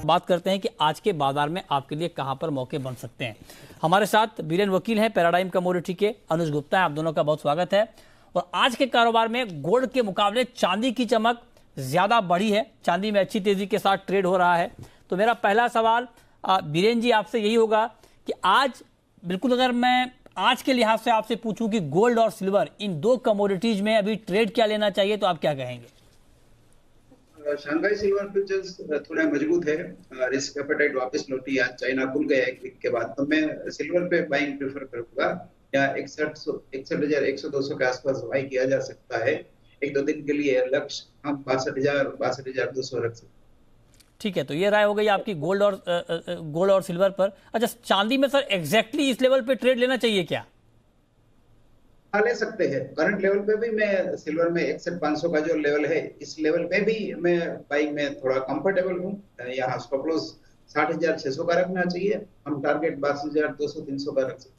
बात करते हैं कि आज के बाजार में आपके लिए कहां पर मौके बन सकते हैं। हमारे साथ बीरेन वकील हैं पैराडाइम कमोडिटी के, अनुज गुप्ता हैं, आप दोनों का बहुत स्वागत है। और आज के कारोबार में गोल्ड के मुकाबले चांदी की चमक ज्यादा बढ़ी है, चांदी में अच्छी तेजी के साथ ट्रेड हो रहा है। तो मेरा पहला सवाल बीरेन जी आपसे यही होगा कि आज बिल्कुल अगर मैं आज के लिहाज से आपसे पूछूं कि गोल्ड और सिल्वर इन दो कमोडिटीज में अभी ट्रेड क्या लेना चाहिए, तो आप क्या कहेंगे? शंघाई सिल्वर फ्यूचर्स थोड़ा मजबूत है, रिस्क एपेटाइट वापस लौटी, आज चाइना खुल गया एक वीक के बाद, तो मैं सिल्वर पे बाइंग प्रेफर करूंगा। या 61,100-200 के आसपास बाई किया जा सकता है। एक दो दिन के लिए लक्ष्य हम 62,200 रख सकते हैं। ठीक है, तो ये राय हो गई आपकी गोल्ड और सिल्वर पर। अच्छा, चांदी में सर एग्जैक्टली इस लेवल पे ट्रेड लेना चाहिए क्या? हाँ, ले सकते हैं। करंट लेवल पे भी मैं सिल्वर में 61,500 का जो लेवल है, इस लेवल पे भी मैं बाइंग में थोड़ा कंफर्टेबल हूँ। यहाँ स्टॉप लॉस 60,600 का रखना चाहिए, हम टारगेट 62,200-300 का रख सकते हैं।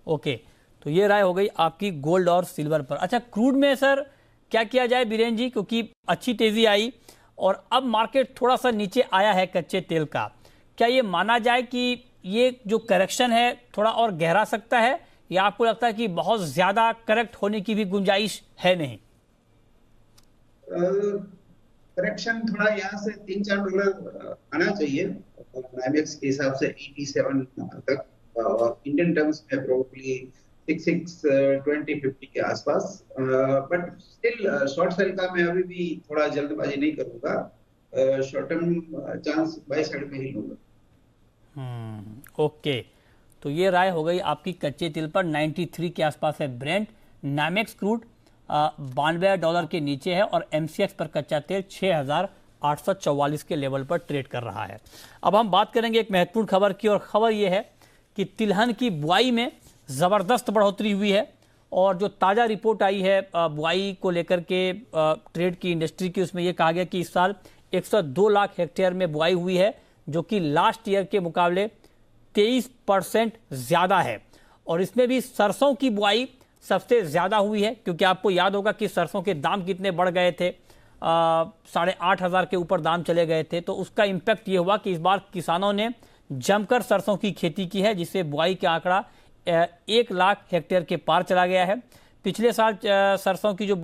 ओके, तो ये राय हो गई आपकी गोल्ड और सिल्वर पर। अच्छा, क्रूड में सर क्या किया जाए बीरेन जी, क्योंकि अच्छी तेजी आई और अब मार्केट थोड़ा सा नीचे आया है कच्चे तेल का, क्या ये माना जाए कि ये जो करेक्शन है थोड़ा और गहरा सकता है, या आपको लगता है कि बहुत ज्यादा करेक्ट होने की भी गुंजाइश है? नहीं, करेक्शन थोड़ा यहाँ से $3-4 आना चाहिए नाइमेक्स के हिसाब से 87 तक, और इंडियन टर्म्स में प्रोबेबली 66-20-50 के आसपास। बट स्टिल शॉर्ट सेल का मैं अभी भी थोड़ा जल्दबाजी नहीं करूंगा, short term chance by side पे ही लूंगा। ओके, तो ये राय हो गई आपकी कच्चे तेल पर। 93 के आसपास है ब्रेंट, नामेक्स क्रूड $92 के नीचे है, और एमसीएक्स पर कच्चा तेल 6,844 के लेवल पर ट्रेड कर रहा है। अब हम बात करेंगे एक महत्वपूर्ण खबर की, और खबर ये है कि तिलहन की बुआई में ज़बरदस्त बढ़ोतरी हुई है। और जो ताज़ा रिपोर्ट आई है बुआई को लेकर के ट्रेड की इंडस्ट्री की, उसमें यह कहा गया कि इस साल 102 लाख हेक्टेयर में बुआई हुई है, जो कि लास्ट ईयर के मुकाबले 23% ज़्यादा है। और इसमें भी सरसों की बुआई सबसे ज़्यादा हुई है, क्योंकि आपको याद होगा कि सरसों के दाम कितने बढ़ गए थे, 8,500 के ऊपर दाम चले गए थे। तो उसका इम्पैक्ट ये हुआ कि इस बार किसानों ने जमकर सरसों की खेती की है, जिससे बुआई का आंकड़ा 1 लाख हेक्टेयर के पार चला गया है। पिछले साल सरसों की जो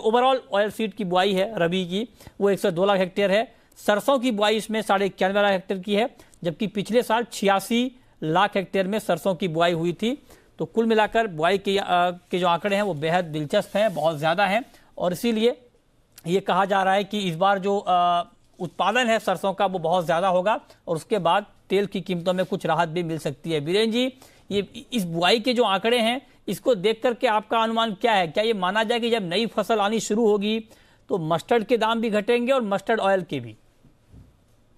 ओवरऑल ऑयल सीड की बुआई है रबी की, वो 102 लाख हेक्टेयर है। सरसों की बुआई इसमें 91.5 लाख हेक्टेयर की है, जबकि पिछले साल 86 लाख हेक्टेयर में सरसों की बुआई हुई थी। तो कुल मिलाकर बुआई के जो आंकड़े हैं वो बेहद दिलचस्प हैं, बहुत ज़्यादा हैं। और इसीलिए ये कहा जा रहा है कि इस बार जो उत्पादन है सरसों का वो बहुत ज़्यादा होगा, और उसके बाद तेल की कीमतों में कुछ राहत भी मिल सकती है। बीरेन जी, ये इस बुआई के जो आंकड़े हैं, इसको देख करके आपका अनुमान क्या है? क्या ये माना जाए कि जब नई फसल आनी शुरू होगी तो मस्टर्ड के दाम भी घटेंगे और मस्टर्ड ऑयल के भी?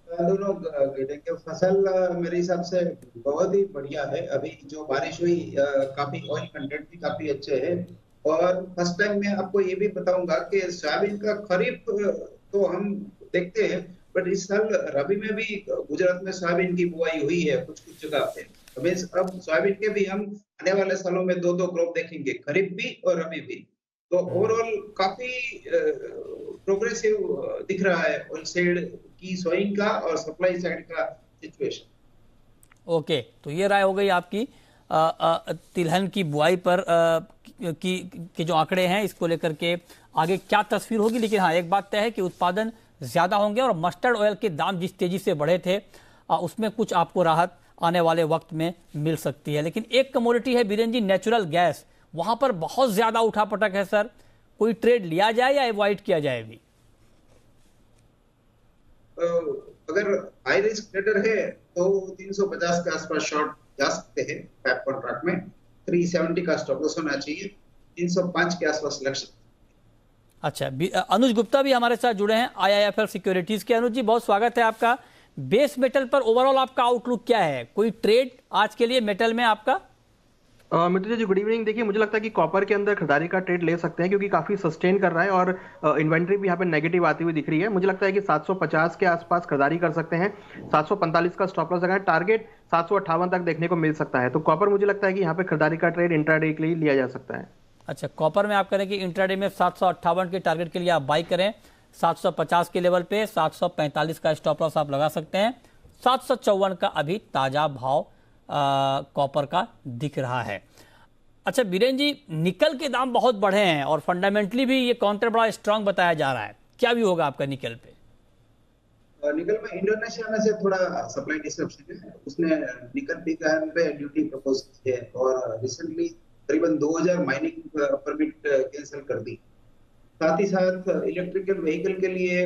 दोनों घटेंगे। फसल मेरे हिसाब से बहुत ही बढ़िया है। अभी जो बारिश हुई, काफी ऑयल कंटेंट भी काफी अच्छे है। और फर्स्ट टाइम मैं आपको ये भी बताऊंगा कि सोयाबीन का खरीफ तो हम देखते हैं, बट इस साल रबी में भी गुजरात में सोयाबीन की बुआई हुई है कुछ कुछ जगह पे। अब सोयाबीन के भी हम आने वाले सालों में दो क्रॉप देखेंगे, खरीफ भी और रबी भी। तो ओवरऑल काफी प्रोग्रेसिव दिख रहा है ऑयल साइड की सोइंग का और सप्लाई साइड का सिचुएशन। ओके, तो ये राय हो गई आपकी तिलहन की बुआई पर की जो आंकड़े हैं, इसको लेकर के आगे क्या तस्वीर होगी। लेकिन हाँ, एक बात तय है कि उत्पादन ज्यादा होंगे, और मस्टर्ड ऑयल के दाम जिस तेजी से बढ़े थे उसमें कुछ आपको राहत आने वाले वक्त में मिल सकती है। लेकिन एक कमोडिटी है बीरेन जी, नेचुरल गैस, वहां पर बहुत ज्यादा उठापटक है सर। कोई ट्रेड लिया जाए या अवॉइड किया जाए अभी? अगर हाई रिस्क ट्रेडर है तो 350 के आसपास शॉर्ट जा सकते हैं पैप कॉन्ट्रैक्ट में। 370 का स्टॉप लॉस होना चाहिए, 305 के आसपास लक्ष्य। अच्छा, अनुज गुप्ता भी हमारे साथ जुड़े हैं IIFL सिक्योरिटीज के। अनुज जी, बहुत स्वागत है आपका। बेस मेटल पर ओवरऑल आपका आउटलुक क्या है? कोई ट्रेड आज के लिए मेटल में आपका? मित्र जी, गुड इवनिंग। देखिए, मुझे लगता है कि कॉपर के अंदर खरीदारी का ट्रेड ले सकते हैं, क्योंकि काफी सस्टेन कर रहा है और इन्वेंट्री भी यहाँ पे नेगेटिव आती हुई दिख रही है। मुझे लगता है कि 750 के आसपास खरीदारी कर सकते हैं। 745 का स्टॉप लॉस लगाएं, टारगेट 758 तक देखने को मिल सकता है। तो कॉपर मुझे लगता है कि यहाँ पे खरीदारी का ट्रेड इंट्राडे के लिए लिया जा सकता है। अच्छा, कॉपर में आप करें कि इंट्राडे में 758 के टारगेट के लिए आप बाई करें, 750 के लेवल पे 745 का स्टॉप लॉस आप लगा सकते हैं। 754 का अभी ताजा भाव कॉपर का दिख रहा है। अच्छा बीरेन जी, निकल के दाम बहुत बढ़े हैं और फंडामेंटली भी ये काउंटर बड़ा स्ट्रांग बताया जा रहा है, क्या भी होगा आपका निकल पे? निकल में इंडोनेशिया में से थोड़ा सप्लाई डिसरप्शन है, उसने निकल पिक पे ड्यूटी प्रपोज की है और रिसेंटली करीबन 2000 माइनिंग परमिट कैंसिल कर दी। साथ ही साथ इलेक्ट्रिकल व्हीकल के लिए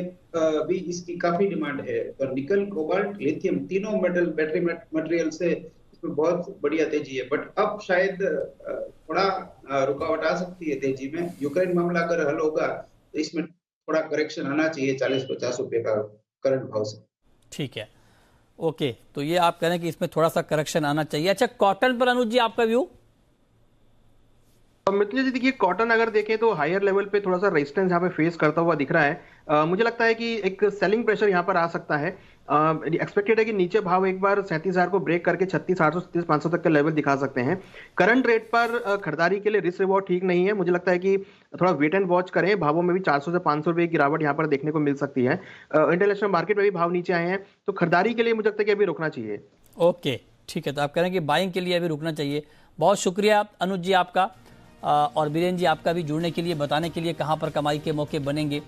भी इसकी काफी डिमांड है। तो निकल, कोबाल्ट, लिथियम तीनों मेटल बैटरी मटेरियल से इसमें बहुत बढ़िया तेजी है। बट अब शायद थोड़ा रुकावट आ सकती है तेजी में। यूक्रेन मामला अगर हल होगा तो इसमें थोड़ा करेक्शन आना चाहिए 40-50 रुपए का करंट भाव से। ठीक है, ओके, तो ये आप कह रहे हैं कि इसमें थोड़ा सा करेक्शन आना चाहिए। अच्छा कॉटन पर अनुज जी आपका व्यू? मित्र जी देखिए, कॉटन अगर देखें तो हायर लेवल पे थोड़ा सा रेजिस्टेंस यहाँ पे फेस करता हुआ दिख रहा है। मुझे लगता है कि एक सेलिंग प्रेशर यहाँ पर आ सकता है। एक्सपेक्टेड है कि नीचे भाव एक बार 37,000 को ब्रेक करके 36,800 36,500 तक का लेवल दिखा सकते हैं। करंट रेट पर खरीदारी के लिए रिस्क रिवॉर्ड ठीक नहीं है। मुझे लगता है कि थोड़ा वेट एंड वॉच करें। भावों में भी 400 से 500 रुपए की गिरावट यहाँ पर देखने को मिल सकती है। इंटरनेशनल मार्केट में भी भाव नीचे आए हैं, तो खरीदारी के लिए मुझे लगता है कि अभी रुकना चाहिए। ओके ठीक है, तो आप कह रहे हैं कि बाइंग के लिए अभी रुकना चाहिए। बहुत शुक्रिया अनुज जी आपका, और बीरेन जी आपका भी जुड़ने के लिए, बताने के लिए कहां पर कमाई के मौके बनेंगे।